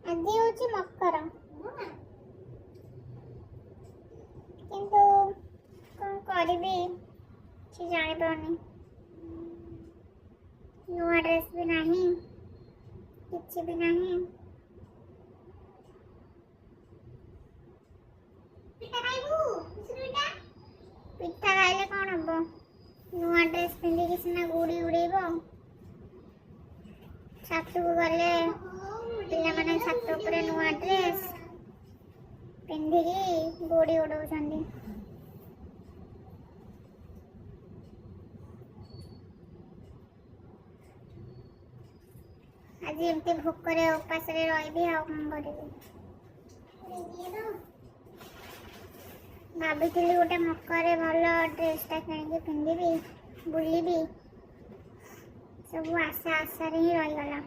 ଆଜି ହେଉଛି ମକର, କିନ୍ତୁ କ'ଣ କରିବି କିଛି ଜାଣିପାରୁନି। ନୂଆ ଡ୍ରେସ୍ ବି ନାହିଁ, କିଛି ବି ନାହିଁ। ପିଠା ଖାଇଲେ କ'ଣ ହବ? ନୂଆ ଡ୍ରେସ୍ ପିନ୍ଧିକି ସିନା ଗୁଡ଼ି ଉଡ଼େଇବ। ଛାତକୁ ଗଲେ ପିଲାମାନେ ଛାତ ଉପରେ ନୂଆ ଡ୍ରେସ୍ ପିନ୍ଧିକି ଗୁଡ଼ି ଉଡ଼ଉଛନ୍ତି। ଆଜି ଏମିତି ଭୋକରେ ଉପାସରେ ରହିବି, ଆଉ କ'ଣ କରିବି। ଭାବିଥିଲି ଗୋଟେ ମକରରେ ଭଲ ଡ୍ରେସ୍ଟା କିଣିକି ପିନ୍ଧିବି, ବୁଲିବି, ସବୁ ଆଶାରେ ହିଁ ରହିଗଲା।